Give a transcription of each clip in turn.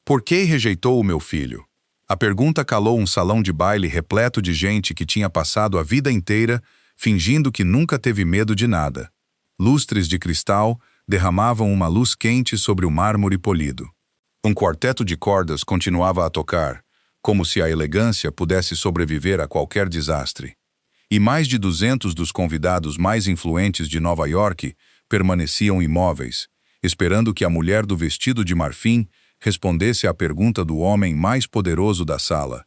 Por que rejeitou o meu filho? A pergunta calou um salão de baile repleto de gente que tinha passado a vida inteira fingindo que nunca teve medo de nada. Lustres de cristal derramavam uma luz quente sobre o mármore polido. Um quarteto de cordas continuava a tocar, como se a elegância pudesse sobreviver a qualquer desastre. E mais de 200 dos convidados mais influentes de Nova York permaneciam imóveis, esperando que a mulher do vestido de marfim respondesse à pergunta do homem mais poderoso da sala.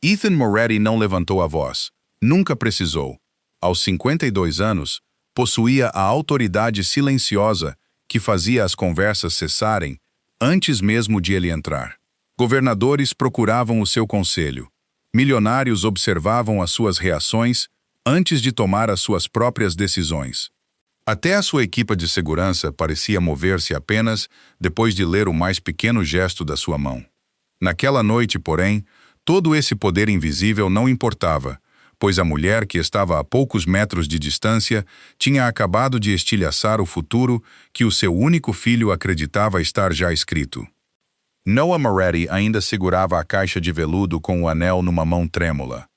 Ethan Moretti não levantou a voz. Nunca precisou. Aos 52 anos, possuía a autoridade silenciosa que fazia as conversas cessarem antes mesmo de ele entrar. Governadores procuravam o seu conselho. Milionários observavam as suas reações antes de tomar as suas próprias decisões. Até a sua equipe de segurança parecia mover-se apenas depois de ler o mais pequeno gesto da sua mão. Naquela noite, porém, todo esse poder invisível não importava, pois a mulher que estava a poucos metros de distância tinha acabado de estilhaçar o futuro que o seu único filho acreditava estar já escrito. Noah Moretti ainda segurava a caixa de veludo com o anel numa mão trêmula.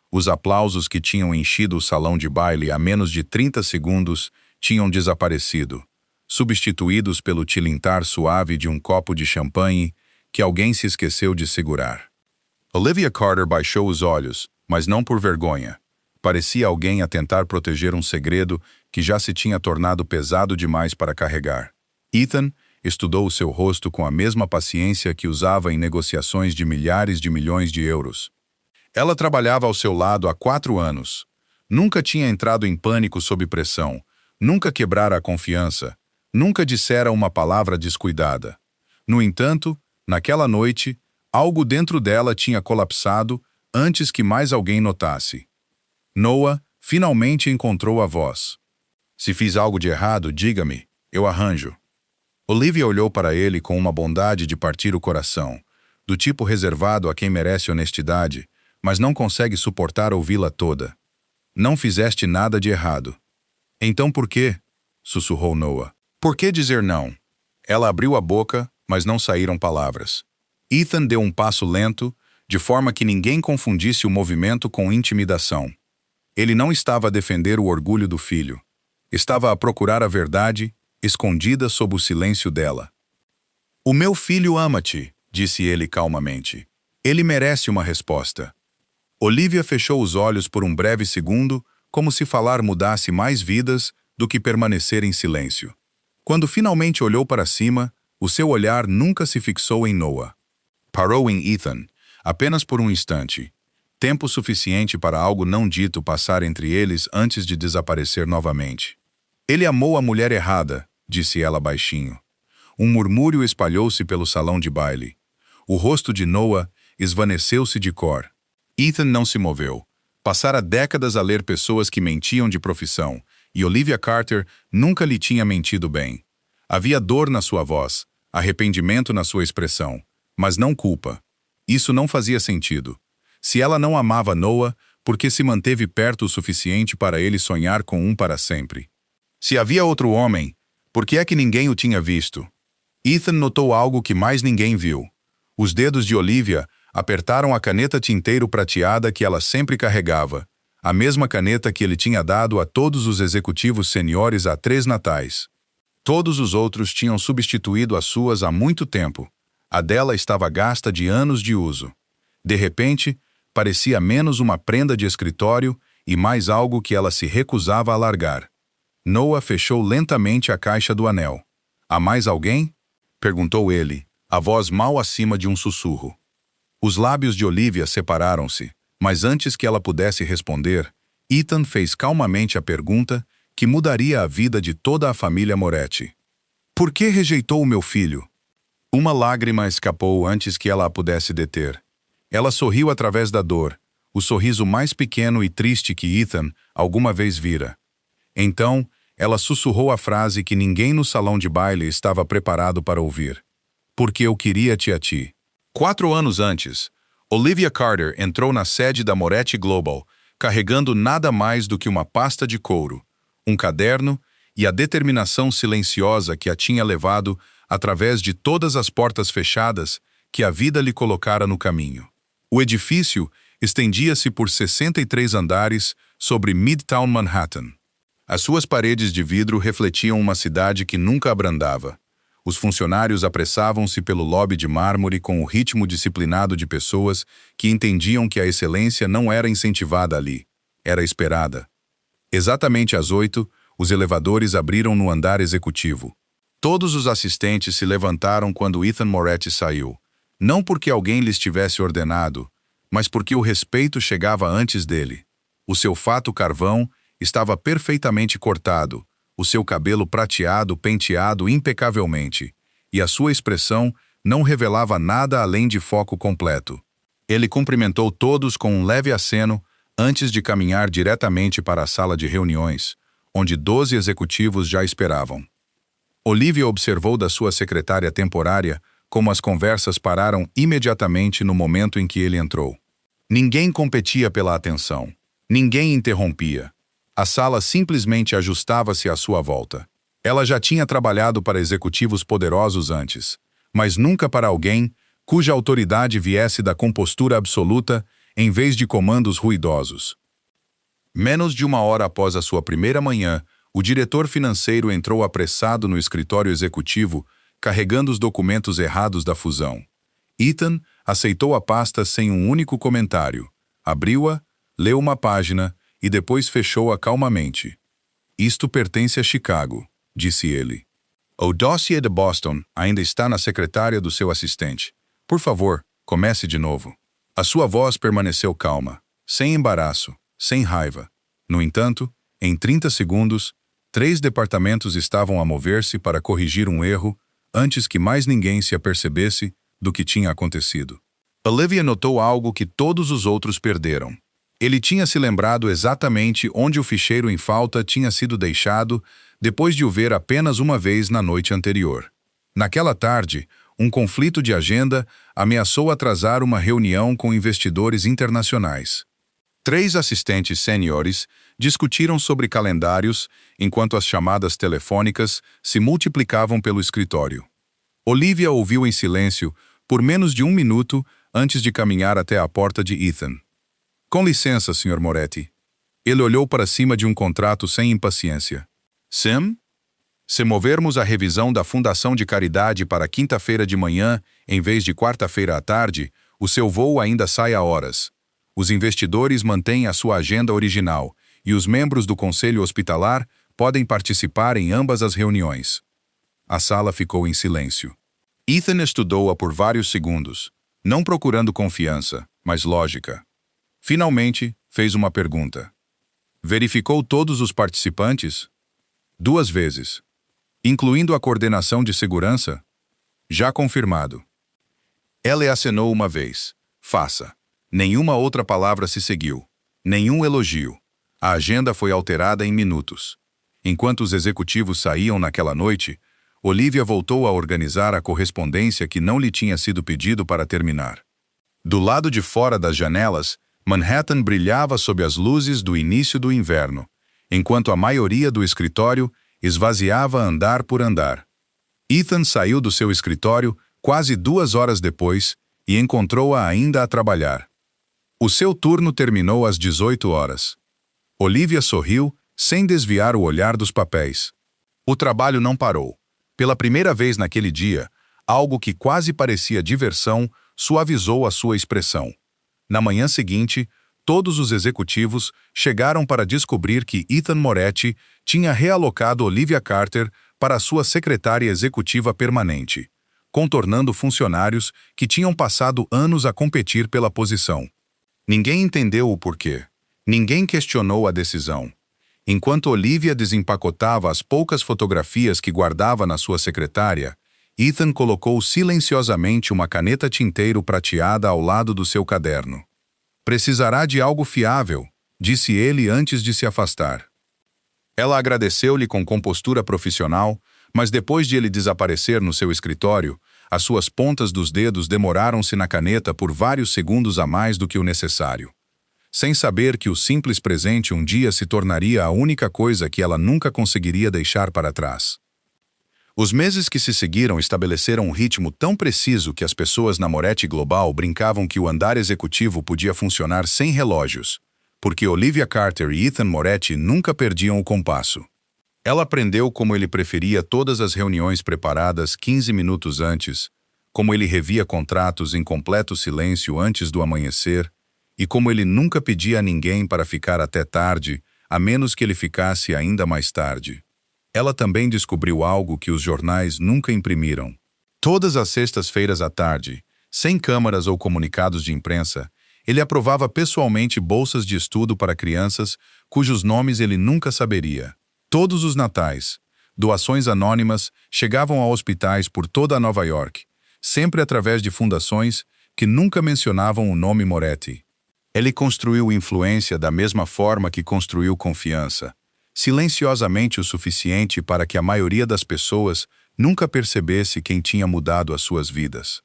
Os aplausos que tinham enchido o salão de baile há menos de 30 segundos tinham desaparecido, substituídos pelo tilintar suave de um copo de champanhe que alguém se esqueceu de segurar. Olivia Carter baixou os olhos, mas não por vergonha. Parecia alguém a tentar proteger um segredo que já se tinha tornado pesado demais para carregar. Ethan estudou o seu rosto com a mesma paciência que usava em negociações de milhares de milhões de euros. Ela trabalhava ao seu lado há 4 anos. Nunca tinha entrado em pânico sob pressão, nunca quebrara a confiança, nunca dissera uma palavra descuidada. No entanto, naquela noite, algo dentro dela tinha colapsado antes que mais alguém notasse. Noah finalmente encontrou a voz. Se fiz algo de errado, diga-me, eu arranjo. Olivia olhou para ele com uma bondade de partir o coração, do tipo reservado a quem merece honestidade, mas não consegue suportar ouvi-la toda. Não fizeste nada de errado. Então por quê? Sussurrou Noah. Por que dizer não? Ela abriu a boca, mas não saíram palavras. Ethan deu um passo lento, de forma que ninguém confundisse o movimento com intimidação. Ele não estava a defender o orgulho do filho. Estava a procurar a verdade, escondida sob o silêncio dela. O meu filho ama-te, disse ele calmamente. Ele merece uma resposta. Olivia fechou os olhos por um breve segundo, como se falar mudasse mais vidas do que permanecer em silêncio. Quando finalmente olhou para cima, o seu olhar nunca se fixou em Noah. Parou em Ethan, apenas por um instante. Tempo suficiente para algo não dito passar entre eles antes de desaparecer novamente. Ele amou a mulher errada, disse ela baixinho. Um murmúrio espalhou-se pelo salão de baile. O rosto de Noah esvaneceu-se de cor. Ethan não se moveu. Passara décadas a ler pessoas que mentiam de profissão, e Olivia Carter nunca lhe tinha mentido bem. Havia dor na sua voz, arrependimento na sua expressão, mas não culpa. Isso não fazia sentido. Se ela não amava Noah, por que se manteve perto o suficiente para ele sonhar com um para sempre? Se havia outro homem, por que é que ninguém o tinha visto? Ethan notou algo que mais ninguém viu. Os dedos de Olivia apertaram a caneta tinteiro prateada que ela sempre carregava, a mesma caneta que ele tinha dado a todos os executivos seniores há 3 natais. Todos os outros tinham substituído as suas há muito tempo. A dela estava gasta de anos de uso. De repente, parecia menos uma prenda de escritório e mais algo que ela se recusava a largar. Noah fechou lentamente a caixa do anel. Há mais alguém? Perguntou ele, a voz mal acima de um sussurro. Os lábios de Olivia separaram-se, mas antes que ela pudesse responder, Ethan fez calmamente a pergunta que mudaria a vida de toda a família Moretti. Por que rejeitou o meu filho? Uma lágrima escapou antes que ela a pudesse deter. Ela sorriu através da dor, o sorriso mais pequeno e triste que Ethan alguma vez vira. Então, ela sussurrou a frase que ninguém no salão de baile estava preparado para ouvir. Porque eu queria-te a ti. 4 anos antes, Olivia Carter entrou na sede da Moretti Global, carregando nada mais do que uma pasta de couro, um caderno e a determinação silenciosa que a tinha levado, através de todas as portas fechadas, que a vida lhe colocara no caminho. O edifício estendia-se por 63 andares sobre Midtown Manhattan. As suas paredes de vidro refletiam uma cidade que nunca abrandava. Os funcionários apressavam-se pelo lobby de mármore com o ritmo disciplinado de pessoas que entendiam que a excelência não era incentivada ali, era esperada. Exatamente às 8, os elevadores abriram no andar executivo. Todos os assistentes se levantaram quando Ethan Moretti saiu, não porque alguém lhes tivesse ordenado, mas porque o respeito chegava antes dele. O seu fato carvão estava perfeitamente cortado, o seu cabelo prateado penteado impecavelmente, e a sua expressão não revelava nada além de foco completo. Ele cumprimentou todos com um leve aceno antes de caminhar diretamente para a sala de reuniões, onde 12 executivos já esperavam. Olivia observou da sua secretária temporária como as conversas pararam imediatamente no momento em que ele entrou. Ninguém competia pela atenção. Ninguém interrompia. A sala simplesmente ajustava-se à sua volta. Ela já tinha trabalhado para executivos poderosos antes, mas nunca para alguém cuja autoridade viesse da compostura absoluta em vez de comandos ruidosos. Menos de uma hora após a sua primeira manhã, o diretor financeiro entrou apressado no escritório executivo, carregando os documentos errados da fusão. Ethan aceitou a pasta sem um único comentário. Abriu-a, leu uma página e depois fechou-a calmamente. Isto pertence a Chicago, disse ele. O dossiê de Boston ainda está na secretária do seu assistente. Por favor, comece de novo. A sua voz permaneceu calma, sem embaraço, sem raiva. No entanto, em 30 segundos, 3 departamentos estavam a mover-se para corrigir um erro antes que mais ninguém se apercebesse do que tinha acontecido. Olivia notou algo que todos os outros perderam. Ele tinha se lembrado exatamente onde o ficheiro em falta tinha sido deixado depois de o ver apenas uma vez na noite anterior. Naquela tarde, um conflito de agenda ameaçou atrasar uma reunião com investidores internacionais. 3 assistentes sêniores discutiram sobre calendários enquanto as chamadas telefônicas se multiplicavam pelo escritório. Olivia ouviu em silêncio por menos de 1 minuto antes de caminhar até a porta de Ethan. Com licença, Sr. Moretti. Ele olhou para cima de um contrato sem impaciência. Sim? Se movermos a revisão da Fundação de Caridade para quinta-feira de manhã, em vez de quarta-feira à tarde, o seu voo ainda sai a horas. Os investidores mantêm a sua agenda original e os membros do Conselho Hospitalar podem participar em ambas as reuniões. A sala ficou em silêncio. Ethan estudou-a por vários segundos, não procurando confiança, mas lógica. Finalmente, fez uma pergunta. Verificou todos os participantes? 2 vezes. Incluindo a coordenação de segurança? Já confirmado. Ela acenou uma vez. Faça. Nenhuma outra palavra se seguiu. Nenhum elogio. A agenda foi alterada em minutos. Enquanto os executivos saíam naquela noite, Olivia voltou a organizar a correspondência que não lhe tinha sido pedido para terminar. Do lado de fora das janelas, Manhattan brilhava sob as luzes do início do inverno, enquanto a maioria do escritório esvaziava andar por andar. Ethan saiu do seu escritório quase 2 horas depois e encontrou-a ainda a trabalhar. O seu turno terminou às 18 horas. Olivia sorriu, sem desviar o olhar dos papéis. O trabalho não parou. Pela primeira vez naquele dia, algo que quase parecia diversão suavizou a sua expressão. Na manhã seguinte, todos os executivos chegaram para descobrir que Ethan Moretti tinha realocado Olivia Carter para sua secretária executiva permanente, contornando funcionários que tinham passado anos a competir pela posição. Ninguém entendeu o porquê. Ninguém questionou a decisão. Enquanto Olivia desempacotava as poucas fotografias que guardava na sua secretária, Ethan colocou silenciosamente uma caneta tinteiro prateada ao lado do seu caderno. Precisará de algo fiável, disse ele antes de se afastar. Ela agradeceu-lhe com compostura profissional, mas depois de ele desaparecer no seu escritório, as suas pontas dos dedos demoraram-se na caneta por vários segundos a mais do que o necessário. Sem saber que o simples presente um dia se tornaria a única coisa que ela nunca conseguiria deixar para trás. Os meses que se seguiram estabeleceram um ritmo tão preciso que as pessoas na Moretti Global brincavam que o andar executivo podia funcionar sem relógios, porque Olivia Carter e Ethan Moretti nunca perdiam o compasso. Ela aprendeu como ele preferia todas as reuniões preparadas 15 minutos antes, como ele revia contratos em completo silêncio antes do amanhecer, e como ele nunca pedia a ninguém para ficar até tarde, a menos que ele ficasse ainda mais tarde. Ela também descobriu algo que os jornais nunca imprimiram. Todas as sextas-feiras à tarde, sem câmaras ou comunicados de imprensa, ele aprovava pessoalmente bolsas de estudo para crianças cujos nomes ele nunca saberia. Todos os natais, doações anônimas chegavam a hospitais por toda a Nova York, sempre através de fundações que nunca mencionavam o nome Moretti. Ele construiu influência da mesma forma que construiu confiança, silenciosamente o suficiente para que a maioria das pessoas nunca percebesse quem tinha mudado as suas vidas.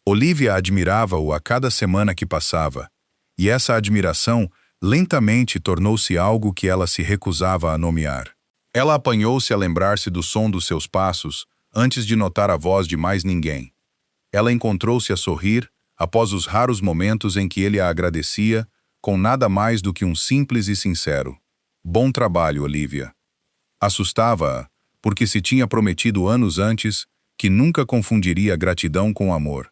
Olivia admirava-o a cada semana que passava, e essa admiração lentamente tornou-se algo que ela se recusava a nomear. Ela apanhou-se a lembrar-se do som dos seus passos antes de notar a voz de mais ninguém. Ela encontrou-se a sorrir após os raros momentos em que ele a agradecia, com nada mais do que um simples e sincero "Bom trabalho, Olivia." Assustava-a, porque se tinha prometido anos antes que nunca confundiria gratidão com amor.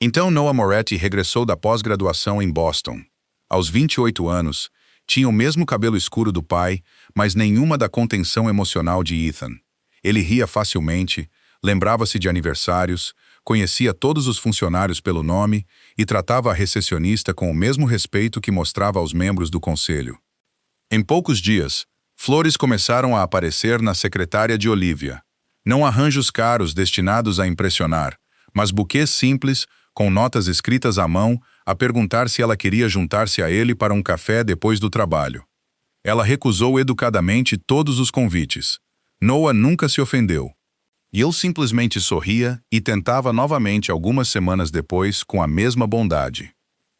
Então Noah Moretti regressou da pós-graduação em Boston. Aos 28 anos, tinha o mesmo cabelo escuro do pai, mas nenhuma da contenção emocional de Ethan. Ele ria facilmente, lembrava-se de aniversários, conhecia todos os funcionários pelo nome e tratava a recepcionista com o mesmo respeito que mostrava aos membros do conselho. Em poucos dias, flores começaram a aparecer na secretária de Olivia. Não arranjos caros destinados a impressionar, mas buquês simples, com notas escritas à mão, a perguntar se ela queria juntar-se a ele para um café depois do trabalho. Ela recusou educadamente todos os convites. Noah nunca se ofendeu. E ele simplesmente sorria e tentava novamente algumas semanas depois com a mesma bondade.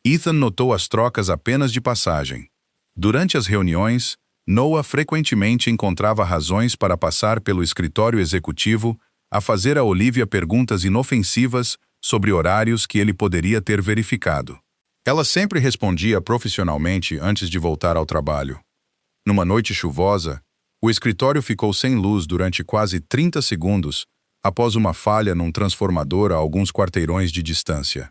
Ethan notou as trocas apenas de passagem. Durante as reuniões, Noah frequentemente encontrava razões para passar pelo escritório executivo a fazer a Olivia perguntas inofensivas sobre horários que ele poderia ter verificado. Ela sempre respondia profissionalmente antes de voltar ao trabalho. Numa noite chuvosa, o escritório ficou sem luz durante quase 30 segundos após uma falha num transformador a alguns quarteirões de distância.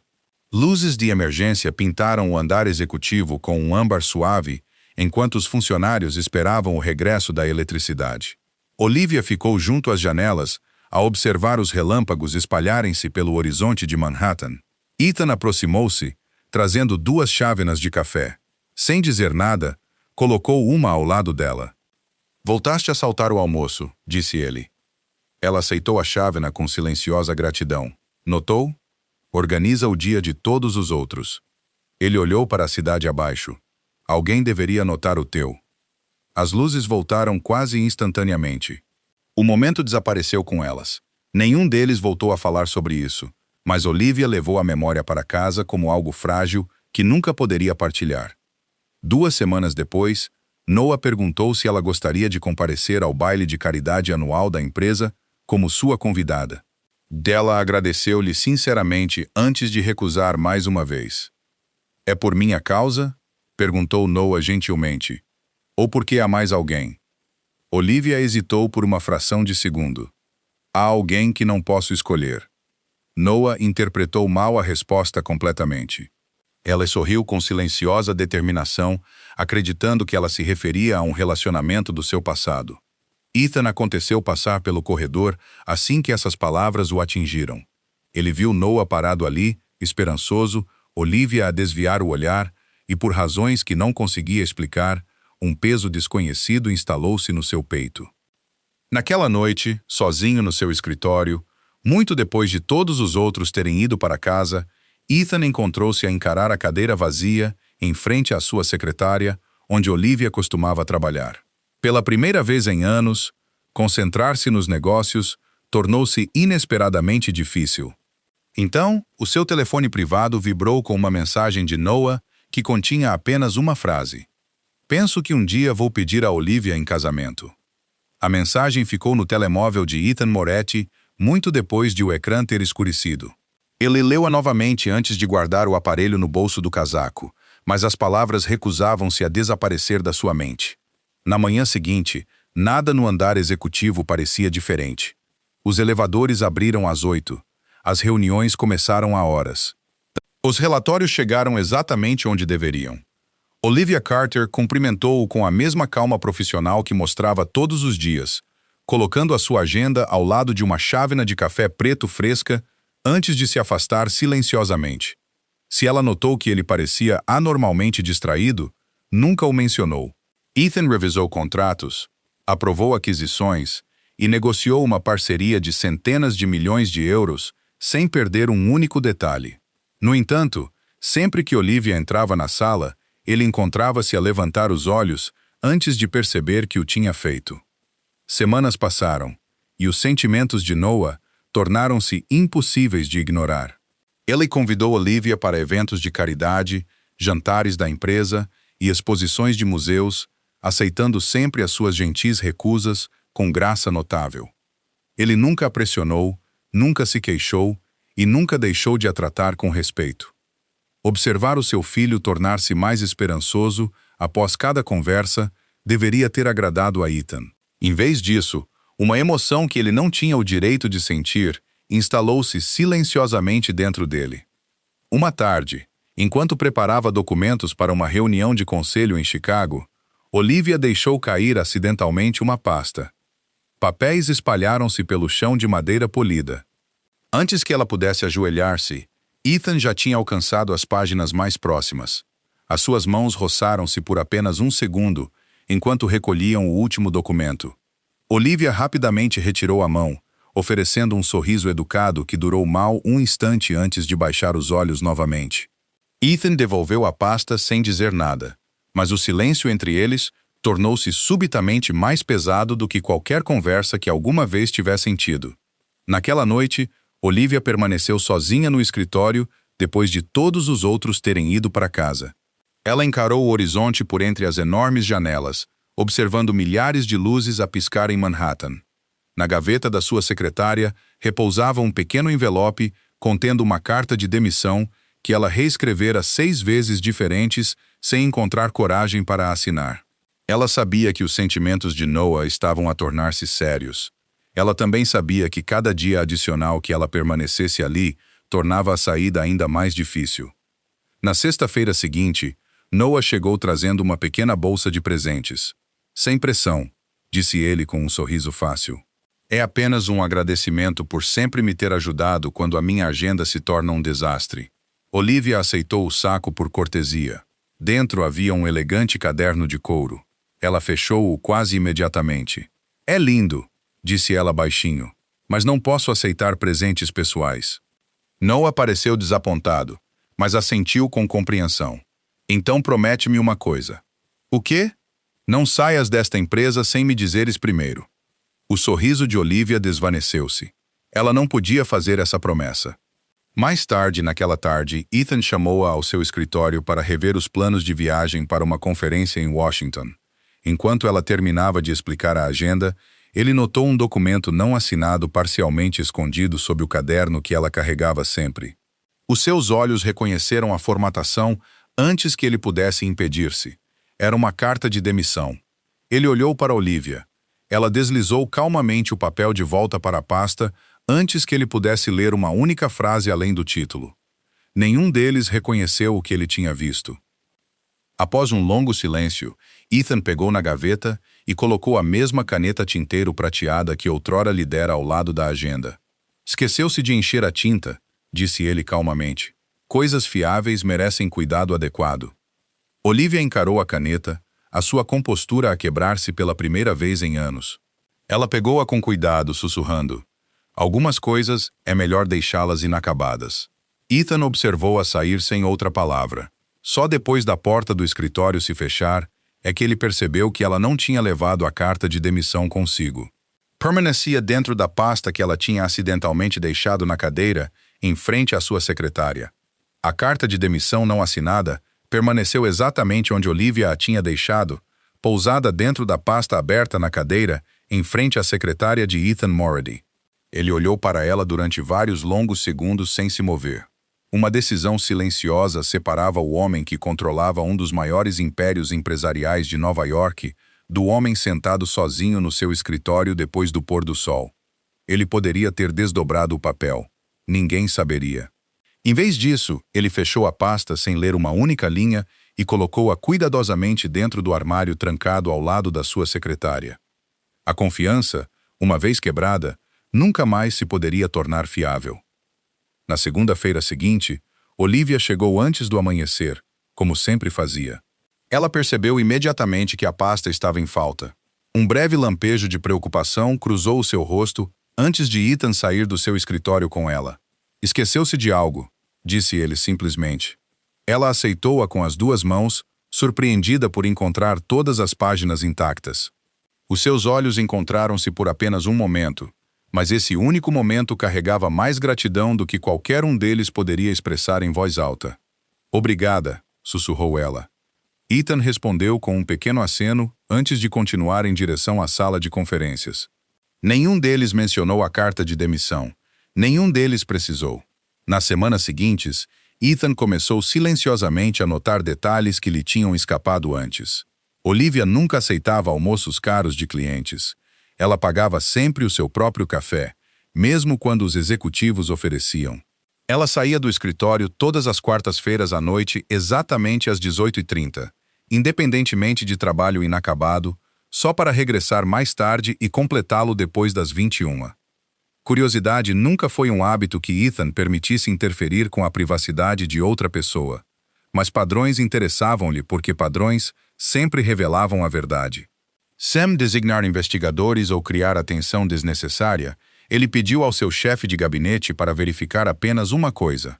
Luzes de emergência pintaram o andar executivo com um âmbar suave enquanto os funcionários esperavam o regresso da eletricidade. Olivia ficou junto às janelas a observar os relâmpagos espalharem-se pelo horizonte de Manhattan. Ethan aproximou-se, trazendo 2 chávenas de café. Sem dizer nada, colocou uma ao lado dela. "Voltaste a saltar o almoço", disse ele. Ela aceitou a chávena com silenciosa gratidão. Notou? Organiza o dia de todos os outros. Ele olhou para a cidade abaixo. Alguém deveria notar o teu. As luzes voltaram quase instantaneamente. O momento desapareceu com elas. Nenhum deles voltou a falar sobre isso, mas Olivia levou a memória para casa como algo frágil que nunca poderia partilhar. 2 semanas depois, Noah perguntou se ela gostaria de comparecer ao baile de caridade anual da empresa como sua convidada. Della agradeceu-lhe sinceramente antes de recusar mais uma vez. "É por minha causa?" perguntou Noah gentilmente. "Ou porque há mais alguém?" Olivia hesitou por uma fração de segundo. "Há alguém que não posso escolher." Noah interpretou mal a resposta completamente. Ela sorriu com silenciosa determinação, acreditando que ela se referia a um relacionamento do seu passado. Ethan aconteceu passar pelo corredor assim que essas palavras o atingiram. Ele viu Noah parado ali, esperançoso, Olivia a desviar o olhar, e por razões que não conseguia explicar, um peso desconhecido instalou-se no seu peito. Naquela noite, sozinho no seu escritório, muito depois de todos os outros terem ido para casa, Ethan encontrou-se a encarar a cadeira vazia, em frente à sua secretária, onde Olivia costumava trabalhar. Pela primeira vez em anos, concentrar-se nos negócios tornou-se inesperadamente difícil. Então, o seu telefone privado vibrou com uma mensagem de Noah que continha apenas uma frase: "Penso que um dia vou pedir a Olivia em casamento." A mensagem ficou no telemóvel de Ethan Moretti muito depois de o ecrã ter escurecido. Ele leu-a novamente antes de guardar o aparelho no bolso do casaco, mas as palavras recusavam-se a desaparecer da sua mente. Na manhã seguinte, nada no andar executivo parecia diferente. Os elevadores abriram às 8. As reuniões começaram a horas. Os relatórios chegaram exatamente onde deveriam. Olivia Carter cumprimentou-o com a mesma calma profissional que mostrava todos os dias, colocando a sua agenda ao lado de uma chávena de café preto fresca antes de se afastar silenciosamente. Se ela notou que ele parecia anormalmente distraído, nunca o mencionou. Ethan revisou contratos, aprovou aquisições e negociou uma parceria de centenas de milhões de euros sem perder um único detalhe. No entanto, sempre que Olivia entrava na sala, ele encontrava-se a levantar os olhos antes de perceber que o tinha feito. Semanas passaram, e os sentimentos de Noah tornaram-se impossíveis de ignorar. Ele convidou Olivia para eventos de caridade, jantares da empresa e exposições de museus, aceitando sempre as suas gentis recusas com graça notável. Ele nunca a pressionou, nunca se queixou e nunca deixou de a tratar com respeito. Observar o seu filho tornar-se mais esperançoso após cada conversa deveria ter agradado a Ethan. Em vez disso, uma emoção que ele não tinha o direito de sentir instalou-se silenciosamente dentro dele. Uma tarde, enquanto preparava documentos para uma reunião de conselho em Chicago, Olivia deixou cair acidentalmente uma pasta. Papéis espalharam-se pelo chão de madeira polida. Antes que ela pudesse ajoelhar-se, Ethan já tinha alcançado as páginas mais próximas. As suas mãos roçaram-se por apenas um segundo, enquanto recolhiam o último documento. Olivia rapidamente retirou a mão, oferecendo um sorriso educado que durou mal um instante antes de baixar os olhos novamente. Ethan devolveu a pasta sem dizer nada, mas o silêncio entre eles tornou-se subitamente mais pesado do que qualquer conversa que alguma vez tivessem tido. Naquela noite, Olivia permaneceu sozinha no escritório depois de todos os outros terem ido para casa. Ela encarou o horizonte por entre as enormes janelas, observando milhares de luzes a piscar em Manhattan. Na gaveta da sua secretária repousava um pequeno envelope contendo uma carta de demissão que ela reescrevera 6 vezes diferentes sem encontrar coragem para assinar. Ela sabia que os sentimentos de Noah estavam a tornar-se sérios. Ela também sabia que cada dia adicional que ela permanecesse ali tornava a saída ainda mais difícil. Na sexta-feira seguinte, Noah chegou trazendo uma pequena bolsa de presentes. Sem pressão, disse ele com um sorriso fácil. É apenas um agradecimento por sempre me ter ajudado quando a minha agenda se torna um desastre. Olivia aceitou o saco por cortesia. Dentro havia um elegante caderno de couro. Ela fechou-o quase imediatamente. É lindo, disse ela baixinho, mas não posso aceitar presentes pessoais. Noah pareceu desapontado, mas assentiu com compreensão. Então promete-me uma coisa. O quê? Não saias desta empresa sem me dizeres primeiro. O sorriso de Olivia desvaneceu-se. Ela não podia fazer essa promessa. Mais tarde, naquela tarde, Ethan chamou-a ao seu escritório para rever os planos de viagem para uma conferência em Washington. Enquanto ela terminava de explicar a agenda, ele notou um documento não assinado parcialmente escondido sob o caderno que ela carregava sempre. Os seus olhos reconheceram a formatação antes que ele pudesse impedir-se. Era uma carta de demissão. Ele olhou para Olivia. Ela deslizou calmamente o papel de volta para a pasta antes que ele pudesse ler uma única frase além do título. Nenhum deles reconheceu o que ele tinha visto. Após um longo silêncio, Ethan pegou na gaveta e colocou a mesma caneta tinteiro prateada que outrora lhe dera ao lado da agenda. Esqueceu-se de encher a tinta, disse ele calmamente. Coisas fiáveis merecem cuidado adequado. Olivia encarou a caneta, a sua compostura a quebrar-se pela primeira vez em anos. Ela pegou-a com cuidado, sussurrando. Algumas coisas é melhor deixá-las inacabadas. Ethan observou-a sair sem outra palavra. Só depois da porta do escritório se fechar é que ele percebeu que ela não tinha levado a carta de demissão consigo. Permanecia dentro da pasta que ela tinha acidentalmente deixado na cadeira, em frente à sua secretária. A carta de demissão não assinada permaneceu exatamente onde Olivia a tinha deixado, pousada dentro da pasta aberta na cadeira em frente à secretária de Ethan Morady. Ele olhou para ela durante vários longos segundos sem se mover. Uma decisão silenciosa separava o homem que controlava um dos maiores impérios empresariais de Nova York do homem sentado sozinho no seu escritório depois do pôr do sol. Ele poderia ter desdobrado o papel. Ninguém saberia. Em vez disso, ele fechou a pasta sem ler uma única linha e colocou-a cuidadosamente dentro do armário trancado ao lado da sua secretária. A confiança, uma vez quebrada, nunca mais se poderia tornar fiável. Na segunda-feira seguinte, Olivia chegou antes do amanhecer, como sempre fazia. Ela percebeu imediatamente que a pasta estava em falta. Um breve lampejo de preocupação cruzou o seu rosto antes de Ethan sair do seu escritório com ela. Esqueceu-se de algo, disse ele simplesmente. Ela aceitou-a com as duas mãos, surpreendida por encontrar todas as páginas intactas. Os seus olhos encontraram-se por apenas um momento, mas esse único momento carregava mais gratidão do que qualquer um deles poderia expressar em voz alta. Obrigada, sussurrou ela. Ethan respondeu com um pequeno aceno antes de continuar em direção à sala de conferências. Nenhum deles mencionou a carta de demissão. Nenhum deles precisou. Nas semanas seguintes, Ethan começou silenciosamente a notar detalhes que lhe tinham escapado antes. Olivia nunca aceitava almoços caros de clientes. Ela pagava sempre o seu próprio café, mesmo quando os executivos ofereciam. Ela saía do escritório todas as quartas-feiras à noite exatamente às 18h30, independentemente de trabalho inacabado, só para regressar mais tarde e completá-lo depois das 21h. Curiosidade nunca foi um hábito que Ethan permitisse interferir com a privacidade de outra pessoa, mas padrões interessavam-lhe porque padrões sempre revelavam a verdade. Sem designar investigadores ou criar atenção desnecessária, ele pediu ao seu chefe de gabinete para verificar apenas uma coisa.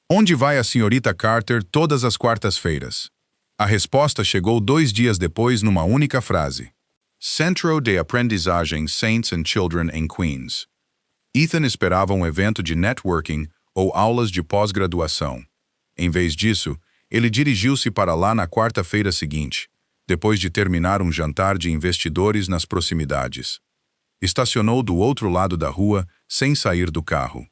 Onde vai a senhorita Carter todas as quartas-feiras? A resposta chegou 2 dias depois numa única frase. Centro de Aprendizagem Saints and Children em Queens. Ethan esperava um evento de networking ou aulas de pós-graduação. Em vez disso, ele dirigiu-se para lá na quarta-feira seguinte, depois de terminar um jantar de investidores nas proximidades. Estacionou do outro lado da rua, sem sair do carro.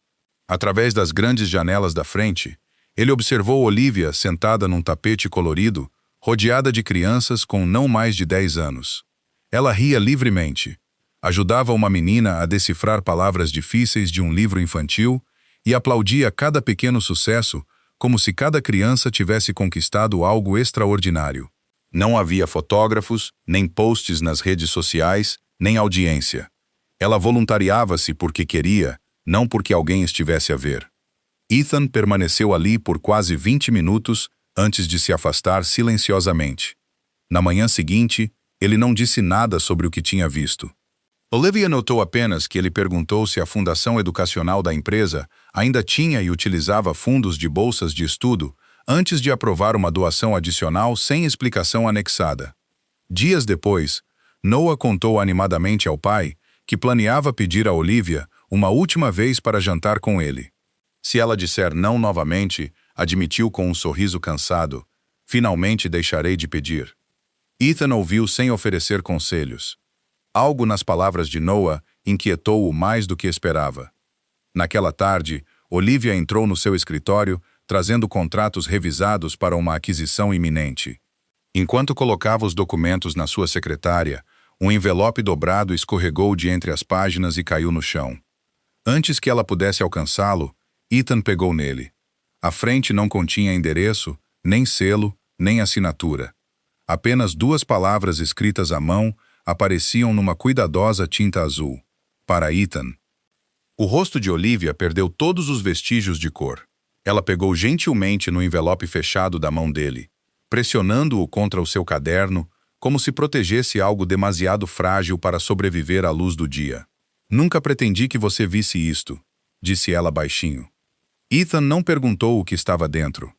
Através das grandes janelas da frente, ele observou Olivia sentada num tapete colorido, rodeada de crianças com não mais de 10 anos. Ela ria livremente. Ajudava uma menina a decifrar palavras difíceis de um livro infantil e aplaudia cada pequeno sucesso como se cada criança tivesse conquistado algo extraordinário. Não havia fotógrafos, nem posts nas redes sociais, nem audiência. Ela voluntariava-se porque queria, não porque alguém estivesse a ver. Ethan permaneceu ali por quase 20 minutos antes de se afastar silenciosamente. Na manhã seguinte, ele não disse nada sobre o que tinha visto. Olivia notou apenas que ele perguntou se a fundação educacional da empresa ainda tinha e utilizava fundos de bolsas de estudo antes de aprovar uma doação adicional sem explicação anexada. Dias depois, Noah contou animadamente ao pai que planeava pedir a Olivia uma última vez para jantar com ele. Se ela disser não novamente, admitiu com um sorriso cansado, finalmente deixarei de pedir. Ethan ouviu sem oferecer conselhos. Algo nas palavras de Noah inquietou-o mais do que esperava. Naquela tarde, Olivia entrou no seu escritório, trazendo contratos revisados para uma aquisição iminente. Enquanto colocava os documentos na sua secretária, um envelope dobrado escorregou de entre as páginas e caiu no chão. Antes que ela pudesse alcançá-lo, Ethan pegou nele. A frente não continha endereço, nem selo, nem assinatura. Apenas 2 palavras escritas à mão apareciam numa cuidadosa tinta azul. Para Ethan. O rosto de Olivia perdeu todos os vestígios de cor. Ela pegou gentilmente no envelope fechado da mão dele, pressionando-o contra o seu caderno, como se protegesse algo demasiado frágil para sobreviver à luz do dia. Nunca pretendi que você visse isto, disse ela baixinho. Ethan não perguntou o que estava dentro.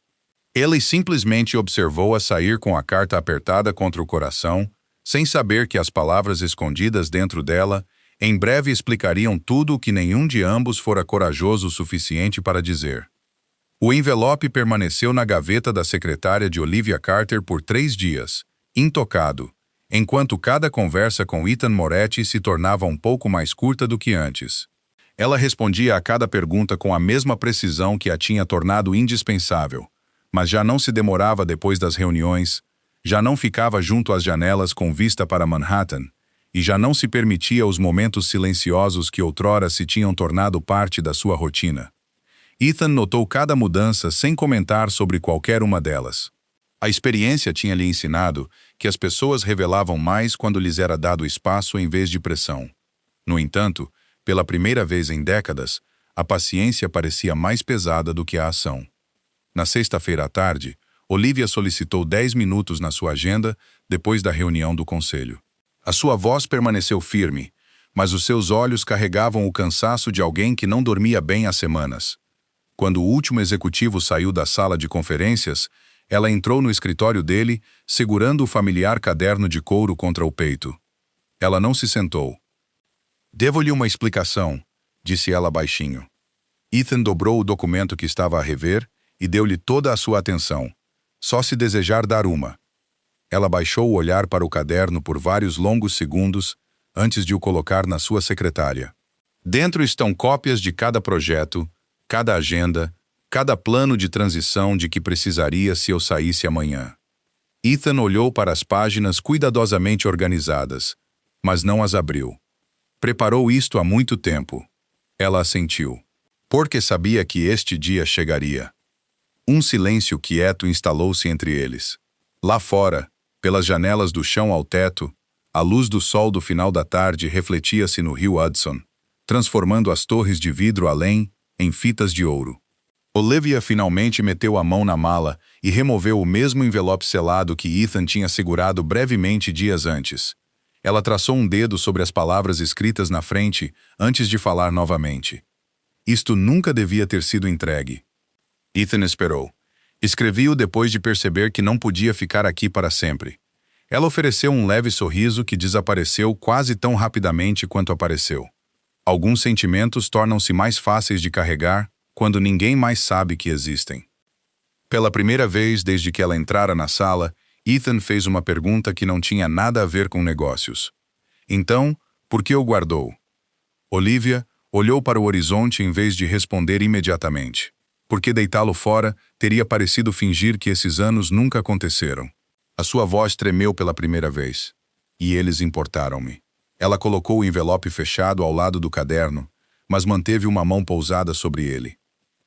Ele simplesmente observou-a sair com a carta apertada contra o coração, sem saber que as palavras escondidas dentro dela em breve explicariam tudo o que nenhum de ambos fora corajoso o suficiente para dizer. O envelope permaneceu na gaveta da secretária de Olivia Carter por 3 dias, intocado, enquanto cada conversa com Ethan Moretti se tornava um pouco mais curta do que antes. Ela respondia a cada pergunta com a mesma precisão que a tinha tornado indispensável, mas já não se demorava depois das reuniões, já não ficava junto às janelas com vista para Manhattan, e já não se permitia os momentos silenciosos que outrora se tinham tornado parte da sua rotina. Ethan notou cada mudança sem comentar sobre qualquer uma delas. A experiência tinha lhe ensinado que as pessoas revelavam mais quando lhes era dado espaço em vez de pressão. No entanto, pela primeira vez em décadas, a paciência parecia mais pesada do que a ação. Na sexta-feira à tarde, Olivia solicitou 10 minutos na sua agenda depois da reunião do conselho. A sua voz permaneceu firme, mas os seus olhos carregavam o cansaço de alguém que não dormia bem há semanas. Quando o último executivo saiu da sala de conferências, ela entrou no escritório dele, segurando o familiar caderno de couro contra o peito. Ela não se sentou. "Devo-lhe uma explicação", disse ela baixinho. Ethan dobrou o documento que estava a rever e deu-lhe toda a sua atenção. "Só se desejar dar uma." Ela baixou o olhar para o caderno por vários longos segundos antes de o colocar na sua secretária. Dentro estão cópias de cada projeto, cada agenda, cada plano de transição de que precisaria se eu saísse amanhã. Ethan olhou para as páginas cuidadosamente organizadas, mas não as abriu. Preparou isto há muito tempo. Ela assentiu, porque sabia que este dia chegaria. Um silêncio quieto instalou-se entre eles. Lá fora, pelas janelas do chão ao teto, a luz do sol do final da tarde refletia-se no rio Hudson, transformando as torres de vidro além em fitas de ouro. Olivia finalmente meteu a mão na mala e removeu o mesmo envelope selado que Ethan tinha segurado brevemente dias antes. Ela traçou um dedo sobre as palavras escritas na frente antes de falar novamente. Isto nunca devia ter sido entregue. Ethan esperou. Escrevi-o depois de perceber que não podia ficar aqui para sempre. Ela ofereceu um leve sorriso que desapareceu quase tão rapidamente quanto apareceu. Alguns sentimentos tornam-se mais fáceis de carregar quando ninguém mais sabe que existem. Pela primeira vez desde que ela entrara na sala, Ethan fez uma pergunta que não tinha nada a ver com negócios. Então, por que o guardou? Olivia olhou para o horizonte em vez de responder imediatamente. Porque deitá-lo fora teria parecido fingir que esses anos nunca aconteceram. A sua voz tremeu pela primeira vez. E eles importaram-me. Ela colocou o envelope fechado ao lado do caderno, mas manteve uma mão pousada sobre ele.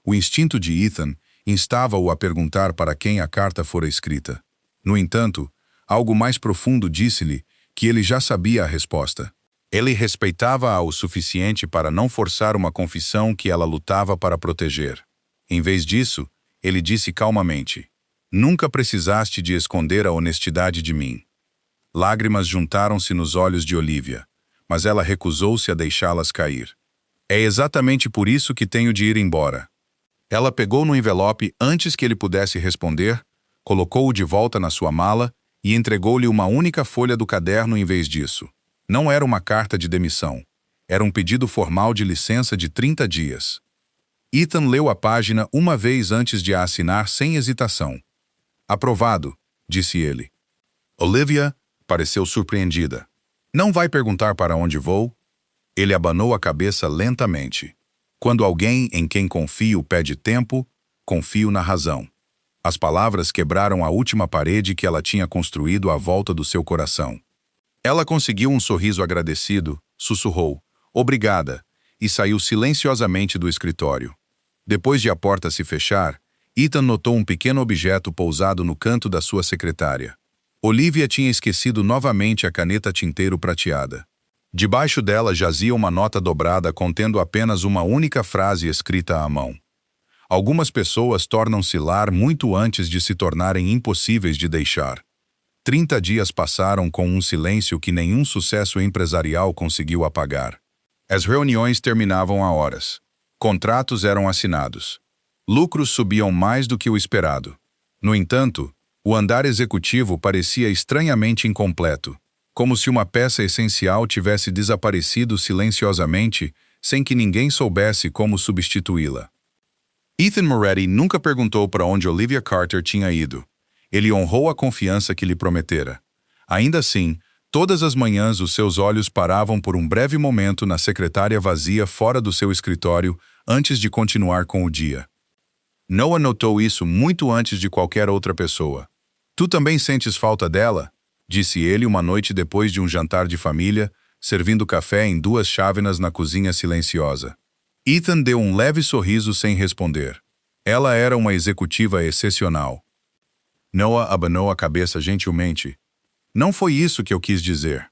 O instinto de Ethan instava-o a perguntar para quem a carta fora escrita. No entanto, algo mais profundo disse-lhe que ele já sabia a resposta. Ele respeitava-a o suficiente para não forçar uma confissão que ela lutava para proteger. Em vez disso, ele disse calmamente: "Nunca precisaste de esconder a honestidade de mim." Lágrimas juntaram-se nos olhos de Olivia, mas ela recusou-se a deixá-las cair. "É exatamente por isso que tenho de ir embora." Ela pegou no envelope antes que ele pudesse responder, colocou-o de volta na sua mala e entregou-lhe uma única folha do caderno em vez disso. Não era uma carta de demissão. Era um pedido formal de licença de 30 dias. Ethan leu a página uma vez antes de a assinar sem hesitação. "Aprovado", disse ele. Olivia pareceu surpreendida. "Não vai perguntar para onde vou?" Ele abanou a cabeça lentamente. "Quando alguém em quem confio pede tempo, confio na razão." As palavras quebraram a última parede que ela tinha construído à volta do seu coração. Ela conseguiu um sorriso agradecido, sussurrou, "Obrigada", e saiu silenciosamente do escritório. Depois de a porta se fechar, Ethan notou um pequeno objeto pousado no canto da sua secretária. Olivia tinha esquecido novamente a caneta tinteiro prateada. Debaixo dela jazia uma nota dobrada contendo apenas uma única frase escrita à mão. Algumas pessoas tornam-se lar muito antes de se tornarem impossíveis de deixar. 30 dias passaram com um silêncio que nenhum sucesso empresarial conseguiu apagar. As reuniões terminavam a horas. Contratos eram assinados. Lucros subiam mais do que o esperado. No entanto, o andar executivo parecia estranhamente incompleto, como se uma peça essencial tivesse desaparecido silenciosamente sem que ninguém soubesse como substituí-la. Ethan Moretti nunca perguntou para onde Olivia Carter tinha ido. Ele honrou a confiança que lhe prometera. Ainda assim, Todas as manhãs os seus olhos paravam por um breve momento na secretária vazia fora do seu escritório antes de continuar com o dia. Noah notou isso muito antes de qualquer outra pessoa. Tu também sentes falta dela? Disse ele uma noite depois de um jantar de família, servindo café em duas chávenas na cozinha silenciosa. Ethan deu um leve sorriso sem responder. Ela era uma executiva excepcional. Noah abanou a cabeça gentilmente. Não foi isso que eu quis dizer.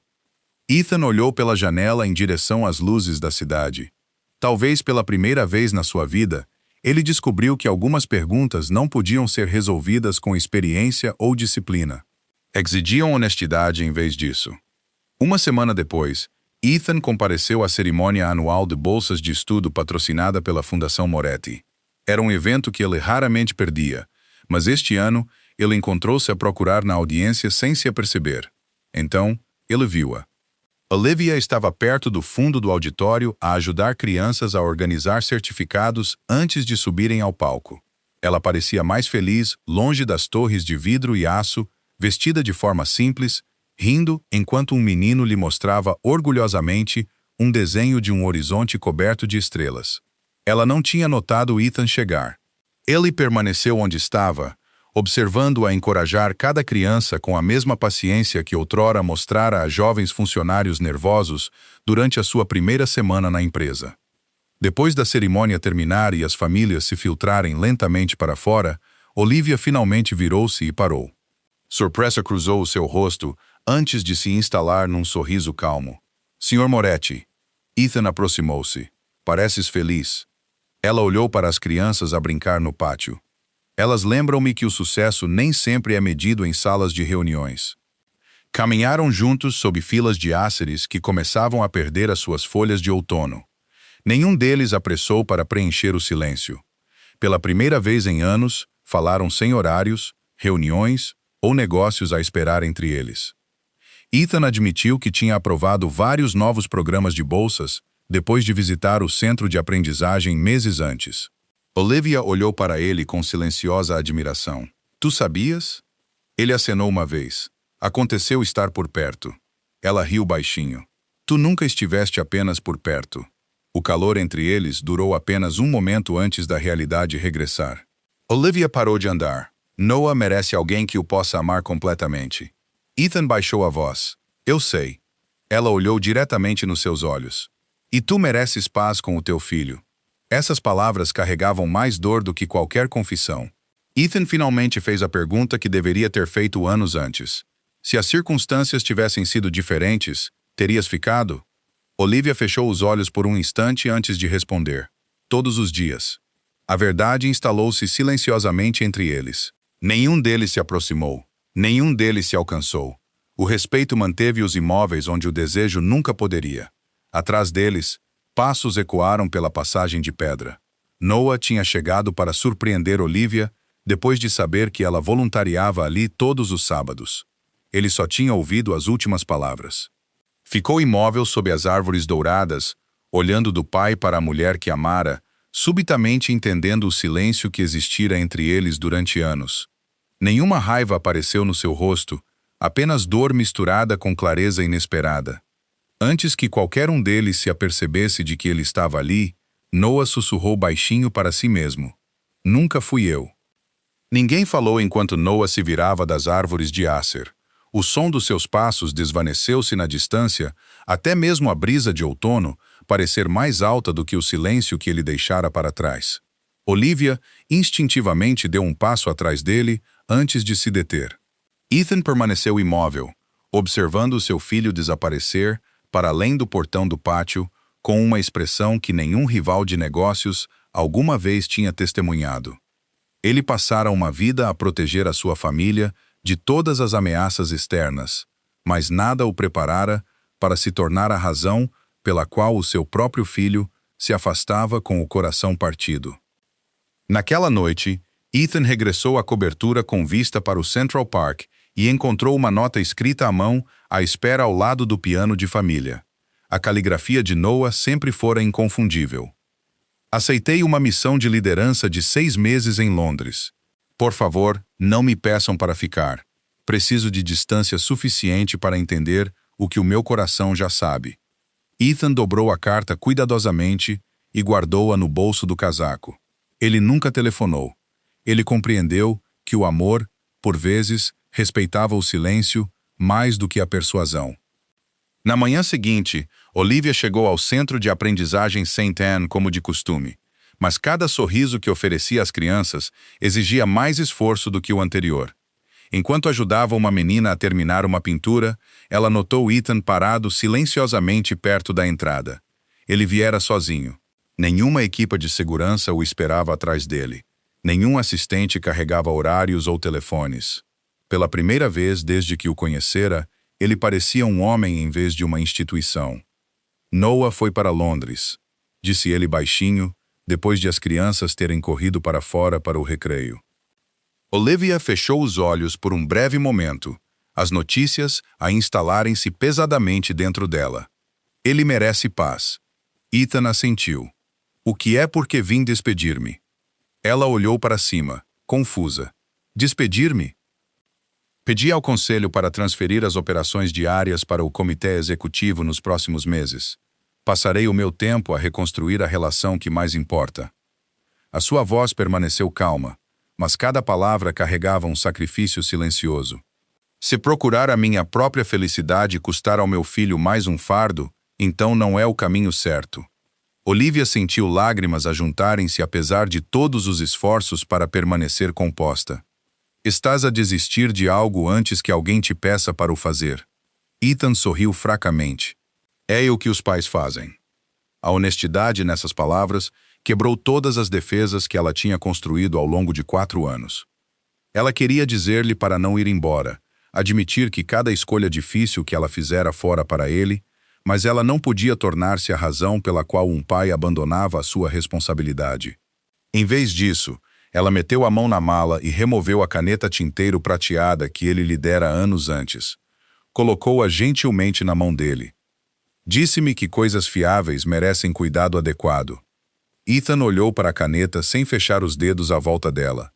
Ethan olhou pela janela em direção às luzes da cidade. Talvez pela primeira vez na sua vida, ele descobriu que algumas perguntas não podiam ser resolvidas com experiência ou disciplina. Exigiam honestidade em vez disso. Uma semana depois, Ethan compareceu à cerimônia anual de bolsas de estudo patrocinada pela Fundação Moretti. Era um evento que ele raramente perdia, mas este ano ele encontrou-se a procurar na audiência sem se aperceber. Então, ele viu-a. Olivia estava perto do fundo do auditório a ajudar crianças a organizar certificados antes de subirem ao palco. Ela parecia mais feliz, longe das torres de vidro e aço, vestida de forma simples, rindo enquanto um menino lhe mostrava orgulhosamente um desenho de um horizonte coberto de estrelas. Ela não tinha notado Ethan chegar. Ele permaneceu onde estava, observando-a encorajar cada criança com a mesma paciência que outrora mostrara a jovens funcionários nervosos durante a sua primeira semana na empresa. Depois da cerimônia terminar e as famílias se filtrarem lentamente para fora, Olivia finalmente virou-se e parou. Surpresa cruzou o seu rosto antes de se instalar num sorriso calmo. Sr. Moretti. Ethan aproximou-se. Pareces feliz. Ela olhou para as crianças a brincar no pátio. Elas lembram-me que o sucesso nem sempre é medido em salas de reuniões. Caminharam juntos sob filas de áceres que começavam a perder as suas folhas de outono. Nenhum deles apressou para preencher o silêncio. Pela primeira vez em anos, falaram sem horários, reuniões ou negócios a esperar entre eles. Ethan admitiu que tinha aprovado vários novos programas de bolsas depois de visitar o centro de aprendizagem meses antes. Olivia olhou para ele com silenciosa admiração. Tu sabias? Ele acenou uma vez. Aconteceu estar por perto. Ela riu baixinho. Tu nunca estiveste apenas por perto. O calor entre eles durou apenas um momento antes da realidade regressar. Olivia parou de andar. Noah merece alguém que o possa amar completamente. Ethan baixou a voz. Eu sei. Ela olhou diretamente nos seus olhos. E tu mereces paz com o teu filho. Essas palavras carregavam mais dor do que qualquer confissão. Ethan finalmente fez a pergunta que deveria ter feito anos antes. Se as circunstâncias tivessem sido diferentes, terias ficado? Olivia fechou os olhos por um instante antes de responder. Todos os dias. A verdade instalou-se silenciosamente entre eles. Nenhum deles se aproximou. Nenhum deles se alcançou. O respeito manteve os imóveis onde o desejo nunca poderia. Atrás deles, passos ecoaram pela passagem de pedra. Noah tinha chegado para surpreender Olivia depois de saber que ela voluntariava ali todos os sábados. Ele só tinha ouvido as últimas palavras. Ficou imóvel sob as árvores douradas, olhando do pai para a mulher que amara, subitamente entendendo o silêncio que existira entre eles durante anos. Nenhuma raiva apareceu no seu rosto, apenas dor misturada com clareza inesperada. Antes que qualquer um deles se apercebesse de que ele estava ali, Noah sussurrou baixinho para si mesmo. Nunca fui eu. Ninguém falou enquanto Noah se virava das árvores de Acer. O som dos seus passos desvaneceu-se na distância, até mesmo a brisa de outono parecer mais alta do que o silêncio que ele deixara para trás. Olivia instintivamente deu um passo atrás dele antes de se deter. Ethan permaneceu imóvel, observando seu filho desaparecer para além do portão do pátio, com uma expressão que nenhum rival de negócios alguma vez tinha testemunhado. Ele passara uma vida a proteger a sua família de todas as ameaças externas, mas nada o preparara para se tornar a razão pela qual o seu próprio filho se afastava com o coração partido. Naquela noite, Ethan regressou à cobertura com vista para o Central Park e encontrou uma nota escrita à mão à espera ao lado do piano de família. A caligrafia de Noah sempre fora inconfundível. Aceitei uma missão de liderança de 6 meses em Londres. Por favor, não me peçam para ficar. Preciso de distância suficiente para entender o que o meu coração já sabe. Ethan dobrou a carta cuidadosamente e guardou-a no bolso do casaco. Ele nunca telefonou. Ele compreendeu que o amor, por vezes, respeitava o silêncio mais do que a persuasão. Na manhã seguinte, Olivia chegou ao centro de aprendizagem St. Anne como de costume, mas cada sorriso que oferecia às crianças exigia mais esforço do que o anterior. Enquanto ajudava uma menina a terminar uma pintura, ela notou Ethan parado silenciosamente perto da entrada. Ele viera sozinho. Nenhuma equipe de segurança o esperava atrás dele. Nenhum assistente carregava horários ou telefones. Pela primeira vez desde que o conhecera, ele parecia um homem em vez de uma instituição. Noah foi para Londres, disse ele baixinho, depois de as crianças terem corrido para fora para o recreio. Olivia fechou os olhos por um breve momento, as notícias a instalarem-se pesadamente dentro dela. Ele merece paz. Ethan assentiu. O que é porque vim despedir-me? Ela olhou para cima, confusa. Despedir-me? Pedi ao conselho para transferir as operações diárias para o comitê executivo nos próximos meses. Passarei o meu tempo a reconstruir a relação que mais importa. A sua voz permaneceu calma, mas cada palavra carregava um sacrifício silencioso. Se procurar a minha própria felicidade custar ao meu filho mais um fardo, então não é o caminho certo. Olivia sentiu lágrimas a juntarem-se apesar de todos os esforços para permanecer composta. Estás a desistir de algo antes que alguém te peça para o fazer. Ethan sorriu fracamente. É o que os pais fazem. A honestidade nessas palavras quebrou todas as defesas que ela tinha construído ao longo de 4 anos. Ela queria dizer-lhe para não ir embora, admitir que cada escolha difícil que ela fizera fora para ele, mas ela não podia tornar-se a razão pela qual um pai abandonava a sua responsabilidade. Em vez disso, ela meteu a mão na mala e removeu a caneta tinteiro prateada que ele lhe dera anos antes. Colocou-a gentilmente na mão dele. Disse-me que coisas fiáveis merecem cuidado adequado. Ethan olhou para a caneta sem fechar os dedos à volta dela.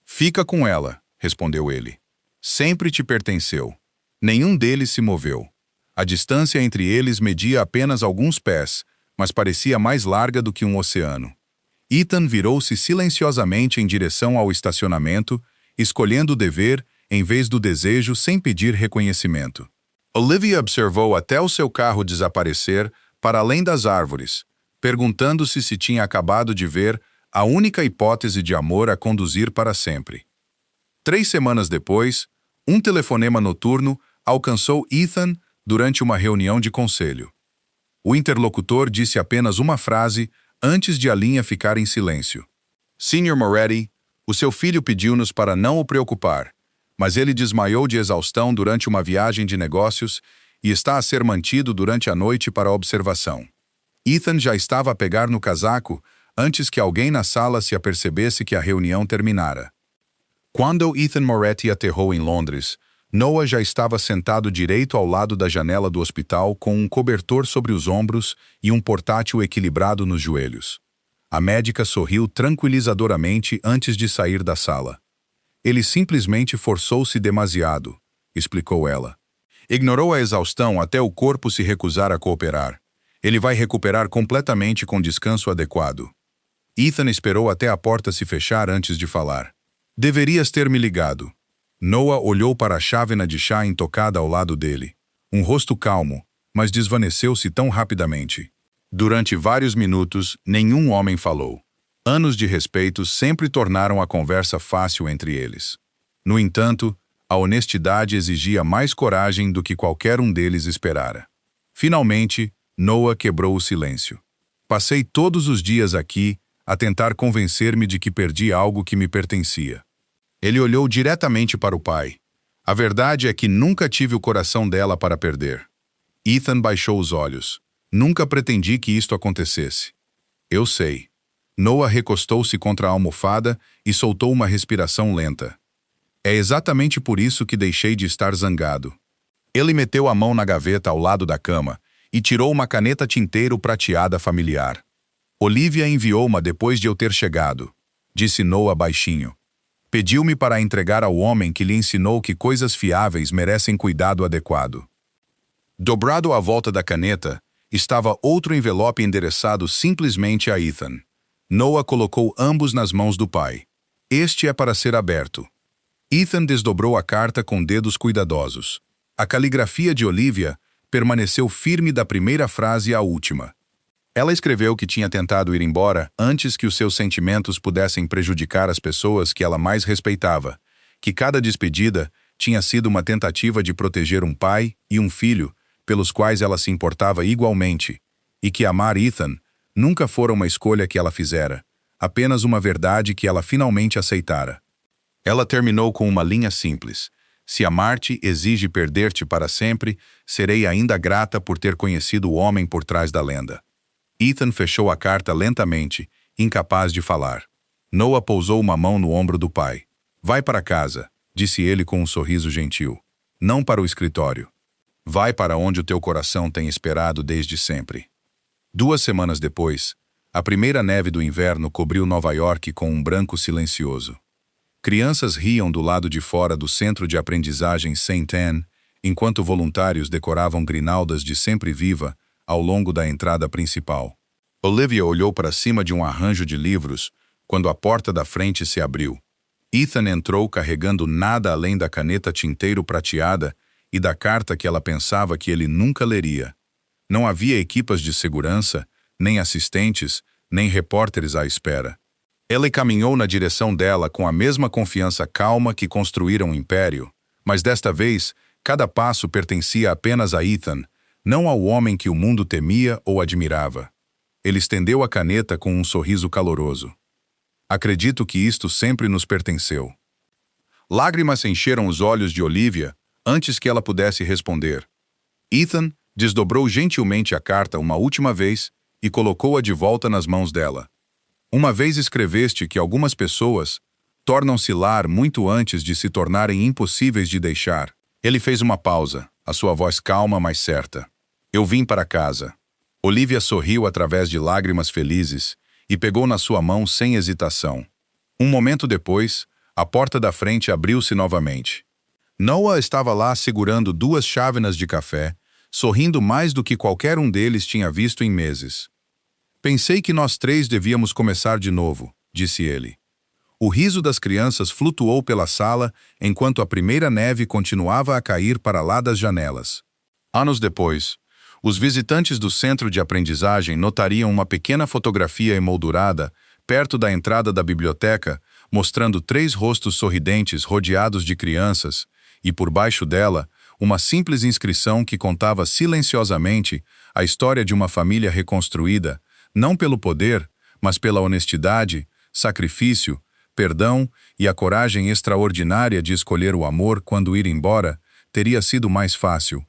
Fica com ela, respondeu ele. Sempre te pertenceu. Nenhum deles se moveu. A distância entre eles media apenas alguns pés, mas parecia mais larga do que um oceano. Ethan virou-se silenciosamente em direção ao estacionamento, escolhendo o dever em vez do desejo sem pedir reconhecimento. Olivia observou até o seu carro desaparecer para além das árvores, perguntando-se se tinha acabado de ver a única hipótese de amor a conduzir para sempre. 3 semanas depois, um telefonema noturno alcançou Ethan durante uma reunião de conselho. O interlocutor disse apenas uma frase antes de a linha ficar em silêncio. Sr. Moretti, o seu filho pediu-nos para não o preocupar, mas ele desmaiou de exaustão durante uma viagem de negócios e está a ser mantido durante a noite para observação. Ethan já estava a pegar no casaco antes que alguém na sala se apercebesse que a reunião terminara. Quando Ethan Moretti aterrou em Londres, Noah já estava sentado direito ao lado da janela do hospital com um cobertor sobre os ombros e um portátil equilibrado nos joelhos. A médica sorriu tranquilizadoramente antes de sair da sala. Ele simplesmente forçou-se demasiado, explicou ela. Ignorou a exaustão até o corpo se recusar a cooperar. Ele vai recuperar completamente com descanso adequado. Ethan esperou até a porta se fechar antes de falar. Deverias ter me ligado. Noah olhou para a chávena de chá intocada ao lado dele. Um rosto calmo, mas desvaneceu-se tão rapidamente. Durante vários minutos, nenhum homem falou. Anos de respeito sempre tornaram a conversa fácil entre eles. No entanto, a honestidade exigia mais coragem do que qualquer um deles esperara. Finalmente, Noah quebrou o silêncio. Passei todos os dias aqui a tentar convencer-me de que perdi algo que me pertencia. Ele olhou diretamente para o pai. A verdade é que nunca tive o coração dela para perder. Ethan baixou os olhos. Nunca pretendi que isto acontecesse. Eu sei. Noah recostou-se contra a almofada e soltou uma respiração lenta. É exatamente por isso que deixei de estar zangado. Ele meteu a mão na gaveta ao lado da cama e tirou uma caneta tinteiro prateada familiar. Olivia enviou-ma depois de eu ter chegado, disse Noah baixinho. Pediu-me para entregar ao homem que lhe ensinou que coisas fiáveis merecem cuidado adequado. Dobrado à volta da caneta, estava outro envelope endereçado simplesmente a Ethan. Noah colocou ambos nas mãos do pai. Este é para ser aberto. Ethan desdobrou a carta com dedos cuidadosos. A caligrafia de Olivia permaneceu firme da primeira frase à última. Ela escreveu que tinha tentado ir embora antes que os seus sentimentos pudessem prejudicar as pessoas que ela mais respeitava, que cada despedida tinha sido uma tentativa de proteger um pai e um filho, pelos quais ela se importava igualmente, e que amar Ethan nunca fora uma escolha que ela fizera, apenas uma verdade que ela finalmente aceitara. Ela terminou com uma linha simples: se amar-te exige perder-te para sempre, serei ainda grata por ter conhecido o homem por trás da lenda. Ethan fechou a carta lentamente, incapaz de falar. Noah pousou uma mão no ombro do pai. Vai para casa, disse ele com um sorriso gentil. Não para o escritório. Vai para onde o teu coração tem esperado desde sempre. 2 semanas depois, a primeira neve do inverno cobriu Nova York com um branco silencioso. Crianças riam do lado de fora do centro de aprendizagem St. Anne, enquanto voluntários decoravam grinaldas de sempre viva ao longo da entrada principal. Olivia olhou para cima de um arranjo de livros quando a porta da frente se abriu. Ethan entrou carregando nada além da caneta tinteiro prateada e da carta que ela pensava que ele nunca leria. Não havia equipas de segurança, nem assistentes, nem repórteres à espera. Ele caminhou na direção dela com a mesma confiança calma que construíra um império, mas desta vez, cada passo pertencia apenas a Ethan, não ao homem que o mundo temia ou admirava. Ele estendeu a caneta com um sorriso caloroso. Acredito que isto sempre nos pertenceu. Lágrimas encheram os olhos de Olivia antes que ela pudesse responder. Ethan desdobrou gentilmente a carta uma última vez e colocou-a de volta nas mãos dela. Uma vez escreveste que algumas pessoas tornam-se lar muito antes de se tornarem impossíveis de deixar. Ele fez uma pausa, a sua voz calma, mas certa. Eu vim para casa. Olivia sorriu através de lágrimas felizes e pegou na sua mão sem hesitação. Um momento depois, a porta da frente abriu-se novamente. Noah estava lá segurando 2 chávenas de café, sorrindo mais do que qualquer um deles tinha visto em meses. Pensei que nós 3 devíamos começar de novo, disse ele. O riso das crianças flutuou pela sala enquanto a primeira neve continuava a cair para lá das janelas. Anos depois, os visitantes do centro de aprendizagem notariam uma pequena fotografia emoldurada perto da entrada da biblioteca, mostrando 3 rostos sorridentes rodeados de crianças, e por baixo dela, uma simples inscrição que contava silenciosamente a história de uma família reconstruída, não pelo poder, mas pela honestidade, sacrifício, perdão e a coragem extraordinária de escolher o amor quando ir embora teria sido mais fácil.